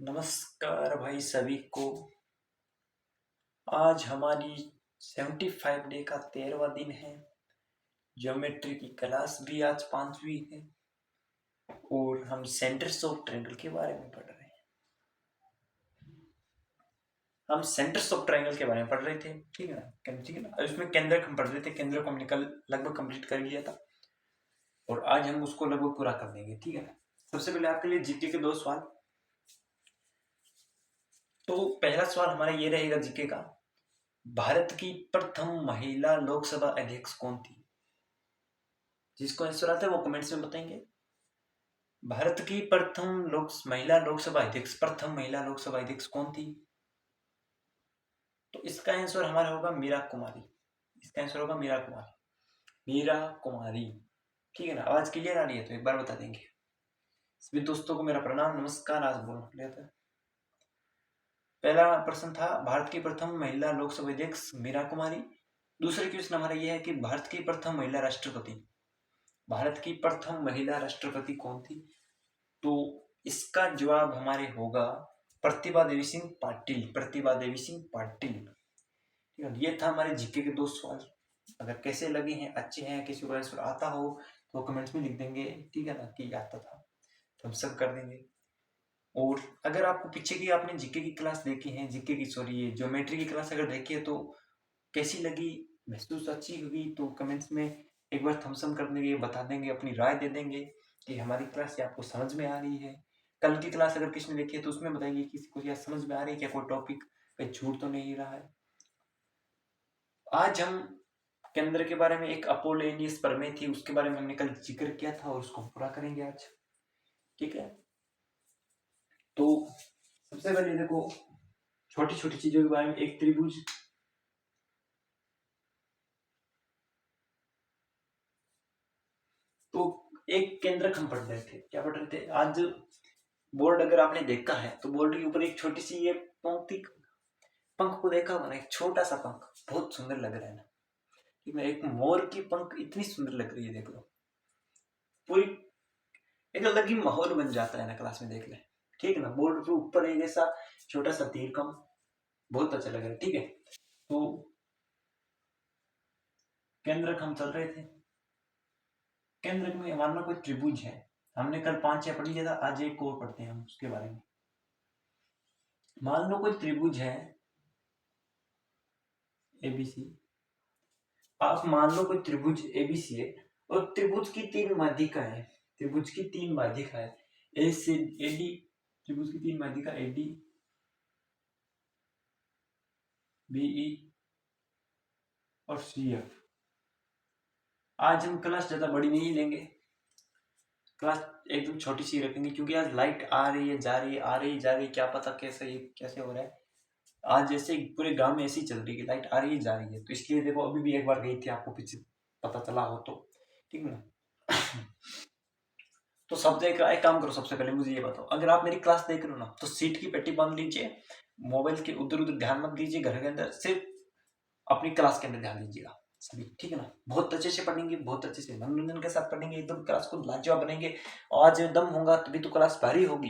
नमस्कार भाई सभी को। आज हमारी 75 डे का 13वां दिन है। ज्योमेट्री की क्लास भी आज 5वीं है और हम सेंटर्स ऑफ ट्रायंगल के बारे में पढ़ रहे हैं। हम सेंटर्स ऑफ ट्रायंगल के बारे में पढ़ रहे थे, ठीक है ना। ठीक है ना। उसमें केंद्रक हम पढ़ रहे थे, केंद्रक को हमने कल लगभग कंप्लीट कर लिया था और आज हम उसको लगभग पूरा कर देंगे, ठीक है ना। सबसे पहले आपके लिए जीके के 2 सवाल। तो पहला सवाल हमारा ये रहेगा जीके का, भारत की प्रथम महिला लोकसभा अध्यक्ष कौन थी? जिसको आंसर आता है वो कमेंट्स में बताएंगे। भारत की महिला लोकसभा अध्यक्ष कौन थी? तो इसका आंसर हमारा होगा मीरा कुमारी। इसका आंसर होगा मीरा कुमारी। मीरा कुमारी, ठीक है ना। आवाज क्लियर आ रही है तो एक बार बता देंगे। सभी दोस्तों को मेरा प्रणाम, नमस्कार। आज बोल लेते हैं। पहला प्रश्न था भारत की प्रथम महिला लोकसभा अध्यक्ष मीरा कुमारी। दूसरा क्वेश्चन हमारा यह है कि भारत की प्रथम महिला राष्ट्रपति कौन थी? तो इसका जवाब हमारे होगा प्रतिभा देवी सिंह पाटिल। ये था हमारे जीके के 2 सवाल। अगर कैसे लगे हैं, अच्छे हैं, किसी को आंसर आता हो तो कमेंट्स में लिख देंगे, ठीक है ना, कि आता था तो हम सब कर देंगे। और अगर आपको पीछे की आपने जीके की क्लास देखी है, ये ज्योमेट्री की क्लास अगर देखी है तो कैसी लगी, महसूस अच्छी होगी तो कमेंट्स में एक बार थम्स अप कर देंगे, बता देंगे, अपनी राय दे देंगे कि हमारी क्लास आपको समझ में आ रही है। कल की क्लास अगर किसी ने देखी है तो उसमें बताइए किसी को यह समझ में आ रही है क्या, कोई टॉपिक पे छूट तो नहीं रहा है। आज हम केंद्र के बारे में, एक अपोलोनियस प्रमेय थी उसके बारे में हमने कल जिक्र किया था और उसको पूरा करेंगे आज, ठीक है। तो सबसे पहले देखो छोटी छोटी चीजों के बारे में। एक त्रिभुज, तो एक केंद्रक हम पढ़ रहे थे। क्या पढ़ रहे थे आज? बोर्ड अगर आपने देखा है तो बोर्ड के ऊपर एक छोटी सी ये पंक्ति, पंख को देखा होगा ना, एक छोटा सा पंख, बहुत सुंदर लग रहा है ना। ठीक है, एक मोर की पंख इतनी सुंदर लग रही है, देख लो। पूरी एक अलग ही माहौल बन जाता है ना क्लास में, देख ले, ठीक है ना। बोर्ड के ऊपर एक ऐसा छोटा सा तीर कम, बहुत अच्छा लग रहा है, ठीक है। तो केंद्रक हम चल रहे थे। केंद्रक में मान लो कोई त्रिभुज है, हमने कल 5-6 पढ़ लिया था, आज एक और पढ़ते हैं हम उसके बारे में। मान लो कोई त्रिभुज है एबीसी, आप मान लो कोई त्रिभुज एबीसी है और त्रिभुज की 3 माध्यिका है। ए से एडी, त्रिभुज की 3 माध्यिका एडी, बीई और सीएफ। आज हम क्लास ज्यादा बड़ी नहीं लेंगे, क्लास एकदम छोटी सी रखेंगे क्योंकि आज लाइट आ रही है, जा रही है, आ रही है, जा रही है, क्या पता कैसे हो रहा है। आज जैसे पूरे गांव में ऐसी चल रही है, लाइट आ रही है, जा रही है, तो इसलिए देखो अभी भी एक बार गई थी, आपको पीछे पता चला हो तो, ठीक है ना। तो सब जगह एक काम करो, सबसे पहले मुझे ये बताओ, अगर आप मेरी क्लास देख रहे हो ना तो सीट की पेटी बांध लीजिए, मोबाइल के उधर उधर ध्यान मत दीजिए, घर के अंदर सिर्फ अपनी क्लास के अंदर ध्यान दीजिएगा सभी, ठीक है ना। बहुत अच्छे से पढ़ेंगे, बहुत अच्छे से मनोरंजन के साथ पढ़ेंगे, एकदम क्लास को लाजवाब बनेंगे। आज दम होगा तभी तो क्लास भारी होगी,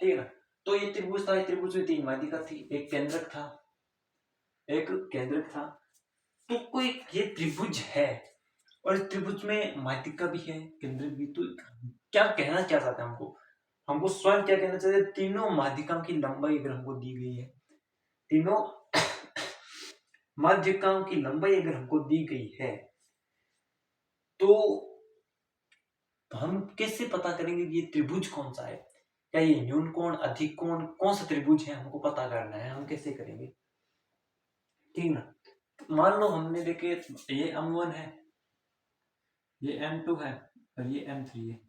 ठीक है ना। तो ये त्रिभुज था, त्रिभुज में 3 माध्यिका थी, एक केंद्रक था। तो कोई ये त्रिभुज है और इस त्रिभुज में माध्यिका भी है, केंद्रक भी, तो क्या कहना क्या चाहते हैं हमको स्वयं क्या कहना चाहते हैं? तीनों माध्यिकाओं की लंबाई अगर हमको दी गई है, तीनों माध्यिकाओं की लंबाई अगर हमको दी गई है तो हम कैसे पता करेंगे कि ये त्रिभुज कौन सा है? क्या ये न्यून कोण, अधिक कोण, कौन सा त्रिभुज है हमको पता करना है, हम कैसे करेंगे, ठीक ना। मान लो हमने देखे ये M1 है, ये M2 है और ये M3 है।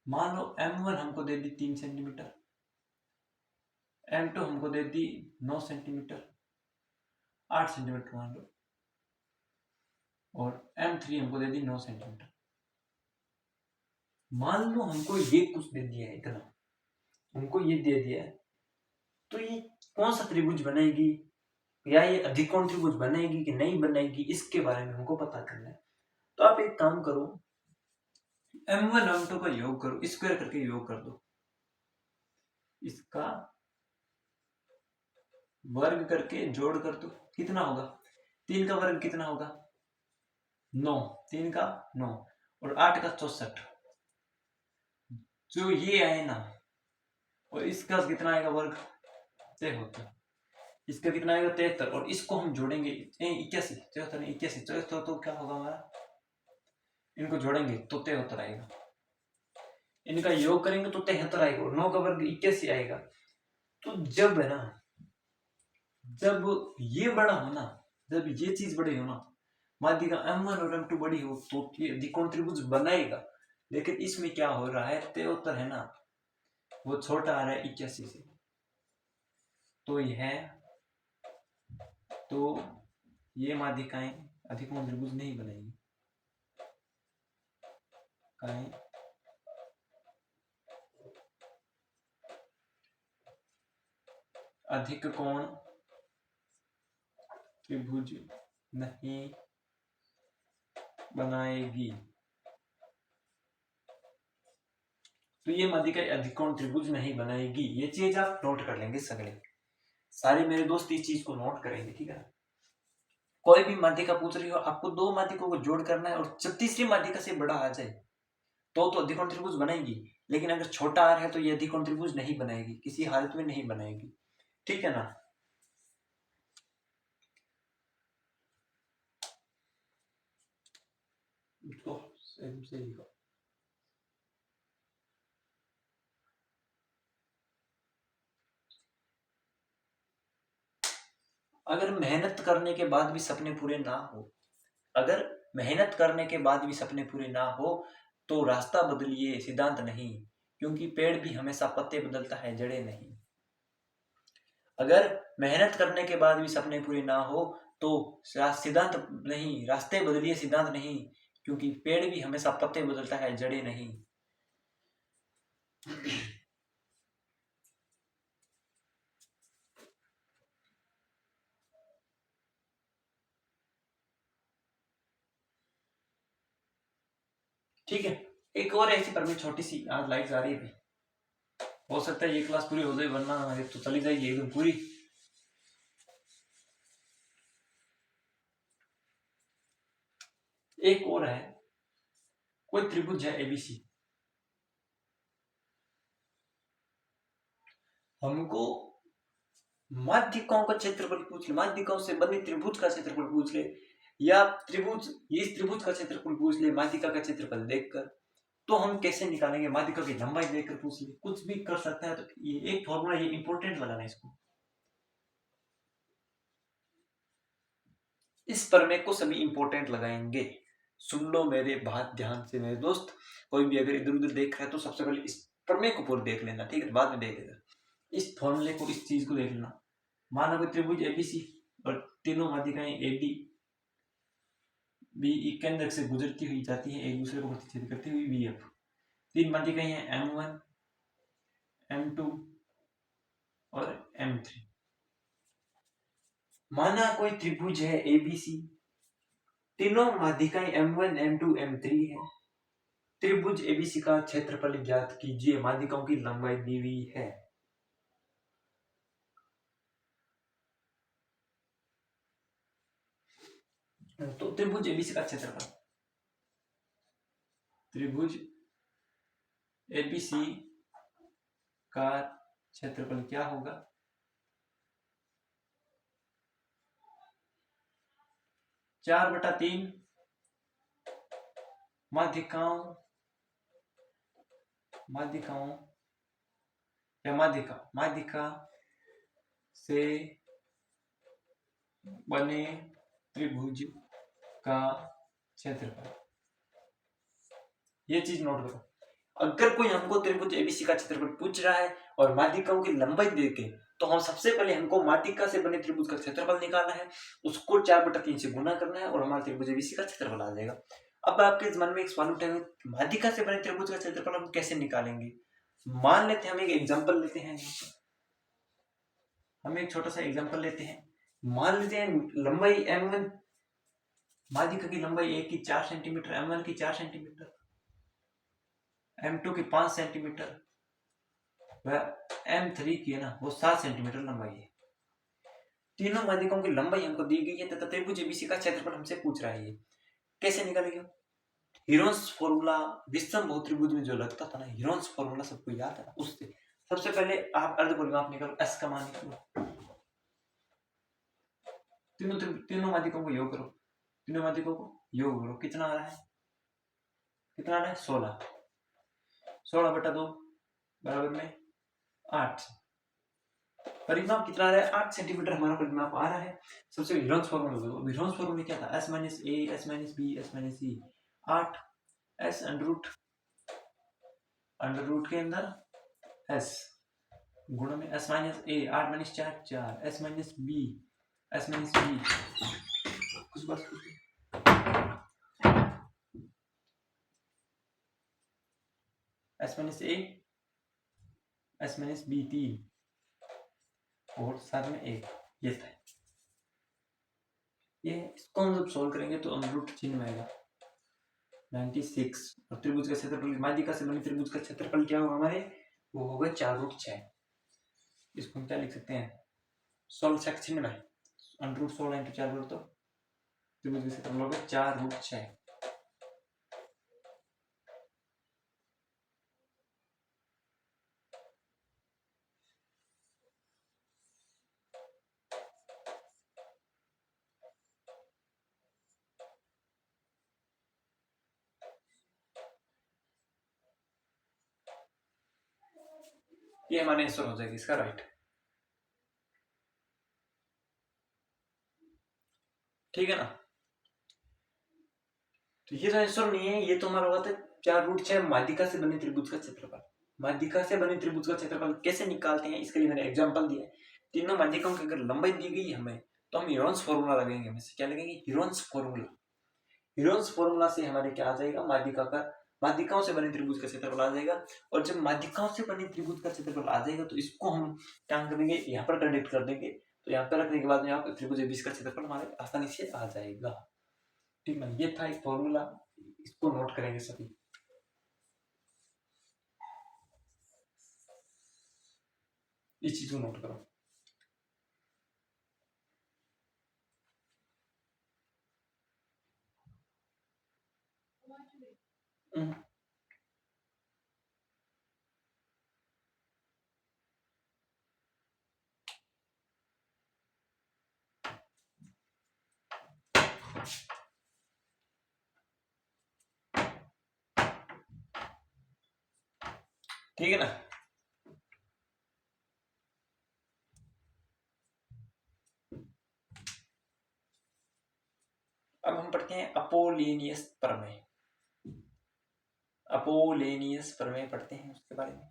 मान लो M1 हमको दे दी 3 सेंटीमीटर, M2 हमको दे दी 9 सेंटीमीटर, 8 सेंटीमीटर मान लो, और M3 हमको दे दी 9 सेंटीमीटर। मान लो हमको ये कुछ दे दिया है, इतना हमको ये दे दिया है, तो ये कौन सा त्रिभुज बनेगी, या ये अधिकोण त्रिभुज बनेगी कि नहीं बनेगी, इसके बारे में हमको पता करना है। तो आप एक काम करो, M1 M2 का योग करो, स्क्वायर करके योग कर दो, इसका वर्ग करके जोड़ कर दो, कितना होगा? 3 का वर्ग कितना होगा? 9, 3 का 9 और 8 का 64, जो ये आए ना, और इसका कितना आएगा वर्ग? 73, इसका कितना आएगा? 73, और इसको हम जोड़ेंगे 81, 74 नहीं 81, 74 तो क्या होगा हमारा? इनको जोड़ेंगे तो 73 आएगा, इनका योग करेंगे तो 73 आएगा, और 9 का वर्ग 81 आएगा। तो जब है ना, जब ये बड़ा हो ना, जब ये चीज बड़ी हो ना, माध्यिका M1 और M2 बड़ी हो, तो ये द्विकोण त्रिभुज बनाएगा। लेकिन इसमें क्या हो रहा है, 73 है ना, वो छोटा आ रहा है 81 से, तो ये माध्यिकाएं अधिकोण त्रिभुज नहीं बनेगी। अधिक कोण त्रिभुज नहीं बनाएगी। तो ये माध्यिका अधिकोण त्रिभुज नहीं बनाएगी, ये चीज आप नोट कर लेंगे सगले, सारे मेरे दोस्त इस चीज को नोट करेंगे, ठीक है। कोई भी माध्यिका पूछ रही हो, आपको 2 माध्यिकों को जोड़ करना है, और जब तीसरी माध्यिका से बड़ा आ जाए तो अधिकोण त्रिभुज बनेगी। लेकिन अगर छोटा आर है तो ये अधिकोण त्रिभुज नहीं बनाएगी, किसी हालत में नहीं बनाएगी, ठीक है ना। तो से लिखो, अगर मेहनत करने के बाद भी सपने पूरे ना हो, अगर मेहनत करने के बाद भी सपने पूरे ना हो, तो रास्ता बदलिए सिद्धांत नहीं, क्योंकि पेड़ भी हमेशा पत्ते बदलता है, जड़ें नहीं। अगर मेहनत करने के बाद भी सपने पूरे ना हो, तो सिद्धांत नहीं, रास्ते बदलिए सिद्धांत नहीं, क्योंकि पेड़ भी हमेशा पत्ते बदलता है, जड़ें नहीं। ठीक है, एक और ऐसी पर छोटी सी, आज लाइट आ रही है, हो सकता है ये क्लास पूरी हो जाए, वरना तो चली जाएगी एकदम पूरी। एक और है, कोई त्रिभुज है एबीसी, हमको माध्यिकाओं का क्षेत्रफल पूछ ले, माध्यिकाओं से बने त्रिभुज का क्षेत्रफल पूछ ले, या त्रिभुज, इस त्रिभुज का क्षेत्रफल पूछ ले माध्यिका का क्षेत्रफल देखकर, तो हम कैसे निकालेंगे? माध्यिका की लंबाई देखकर पूछ ले, कुछ भी कर सकता है। तो ये एक फॉर्मूला, ये इंपॉर्टेंट लगाना है इसको, इस प्रमेय को सभी इंपॉर्टेंट लगाएंगे। सुन लो मेरे बात ध्यान से मेरे दोस्त, कोई भी अगर इधर उधर देख रहा है तो सबसे पहले इस प्रमेय को पूरा देख लेना, ठीक है, बाद में देख लेना, इस फॉर्मूले को, इस चीज को देख लेना। माना कोई त्रिभुज एबीसी और तीनों माध्यिकाएं एडी बी केंद्र से गुजरती हुई जाती है, एक दूसरे को प्रतिच्छेद करती हुई बीएफ। 3 माध्यिकाएं हैं M1, M2 और M3। माना कोई त्रिभुज है एबीसी, तीनों माध्यिकाएं M1, M2, M3 है। त्रिभुज एबीसी का क्षेत्रफल ज्ञात कीजिए, माध्यिकाओं की लंबाई दी हुई है। तो त्रिभुज एबीसी का क्षेत्रफल, त्रिभुज एबीसी का क्षेत्रफल क्या होगा? 4/3 माध्यिकाओं या माध्यिका से बने त्रिभुज का क्षेत्रफल। ये चीज नोट करो, अगर कोई हमको त्रिभुज एबीसी का क्षेत्रफल पूछ रहा है और माध्यिकाओं की लंबाई देके, तो हम सबसे पहले हमको माध्यिका से बने त्रिभुज का क्षेत्रफल निकालना है, उसको 4/3 से गुना करना है और हमारा त्रिभुज एबीसी का क्षेत्रफल आ जाएगा। अब आपके मन में एक सवाल उठेगा, माध्यिका से बने त्रिभुज का क्षेत्रफल हम कैसे निकालेंगे? मान लेते हैं, हम एक एग्जांपल लेते हैं, हम एक छोटा सा एग्जांपल लेते हैं। मान लेते हैं लंबाई M1, माध्यिका की लंबाई A की 4 सेंटीमीटर, M1 की 4 सेंटीमीटर, M2 की 5 सेंटीमीटर, वह M3 की है ना वो 7 सेंटीमीटर लंबाई है। तीनों माध्यिकाओं की लंबाई हमको दी गई है तथा त्रिभुज एबीसी का क्षेत्रफल हमसे पूछ रहा है। ये कैसे निकालेंगे? हीरोन्स फॉर्मूला विषम बहुत्रिभुज में जो लगता था ना, हीरोन्स फॉर्मूला सबको याद है ना, उससे सबसे पहले आप अर्धपरिमाप निकालो, एस का मान निकालो, तीनों माध्यिकों को योग करो, तीनों माध्यिकों को योग करो, कितना आ रहा है? कितना आ रहा है? 16। 16/2 बराबर में 8। परिमाप कितना आ रहा है? 8 सेंटीमीटर हमारा परिमाप आ रहा है। सबसे हीरोन्स फॉर्मूला देखो, हीरोन्स फॉर्मूला क्या था? s - a s - b s - c 8 s under root के अंदर s गुणा में s - a 8 - 4 4 s - b s - b कुछ बस s - a s - b 3 और साथ में 1 ये था। ये इसको हम जब सोल्व करेंगे तो अंडर रूट चिन्ह में आएगा 96 और त्रिभुज का क्षेत्रफल माध्यिका से बने त्रिभुज का क्षेत्रफल क्या होगा हमारे? वो होगा 4√6। इसको हम क्या लिख सकते हैं? 16 सेक्शन में अंडर रूट 16 × 4 तो त्रिभुज का क्षेत्रफल होगा 4√6। ये हमारा आंसर हो जाएगा इसका राइट। ठीक है ना? तो ये तो आंसर नहीं है, ये तो हमारा होता है 4√6 माध्यिका से बने त्रिभुज का क्षेत्रफल। माध्यिका से बने त्रिभुज का क्षेत्रफल कैसे निकालते हैं इसके लिए मैंने एग्जांपल दिया है। तीनों माध्यिकाओं की अगर लंबाई दी गई है हमें तो हम हीरोन्स फॉर्मूला लगेंगे। हमें क्या लगेंगे? Heron's formula. हीरोन्स फॉर्मूला से हमारे क्या आ जाएगा? माध्यिका का माध्यिकाओं से बने त्रिभुज का क्षेत्रफल आ जाएगा। और जब माध्यिकाओं से बने त्रिभुज का क्षेत्रफल आ जाएगा तो इसको हम क्या करेंगे? यहाँ पर कंडक्ट कर देंगे। तो यहाँ पर रखने के बाद में यहाँ पर त्रिभुज एबीसी का क्षेत्रफल हमारे आसानी से आ जाएगा। ठीक है, ये था एक फॉर्मूला, इसको नोट करेंगे सभी। इस चीज को नोट करो। ठीक है ना? अब हम पढ़ते हैं अपोलेनियस प्रमेय। अपोलेनियस प्रमेय पढ़ते हैं उसके बारे में।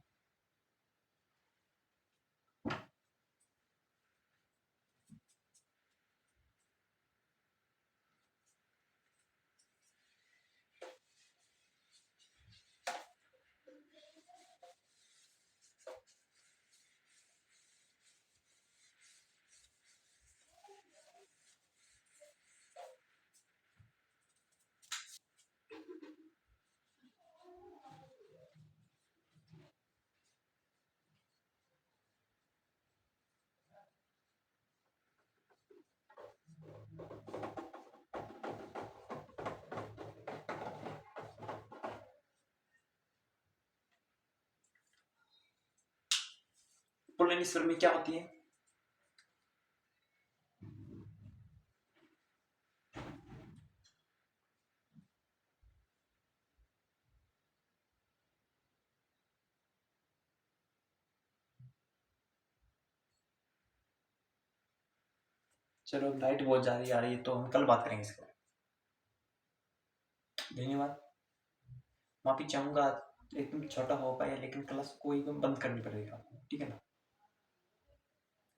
अपोलेनियस प्रमेय क्या होती है? चलो लाइट बहुत ज्यादा आ रही है तो हम कल बात करेंगे इसके बारे में। धन्यवाद। माफी चाहूंगा एकदम छोटा हो पाया, लेकिन क्लास को एकदम बंद करनी पड़ेगी आपको। ठीक है ना?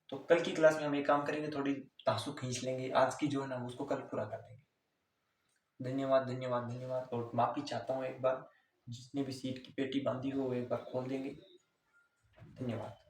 तो कल की क्लास में हम एक काम करेंगे, थोड़ी तासु खींच लेंगे, आज की जो है ना उसको कल पूरा कर देंगे। धन्यवाद धन्यवाद धन्यवाद। और माफी चाहता हूँ एक बार, जिसने भी सीट की पेटी बांधी हो वो एक बार खोल देंगे। धन्यवाद।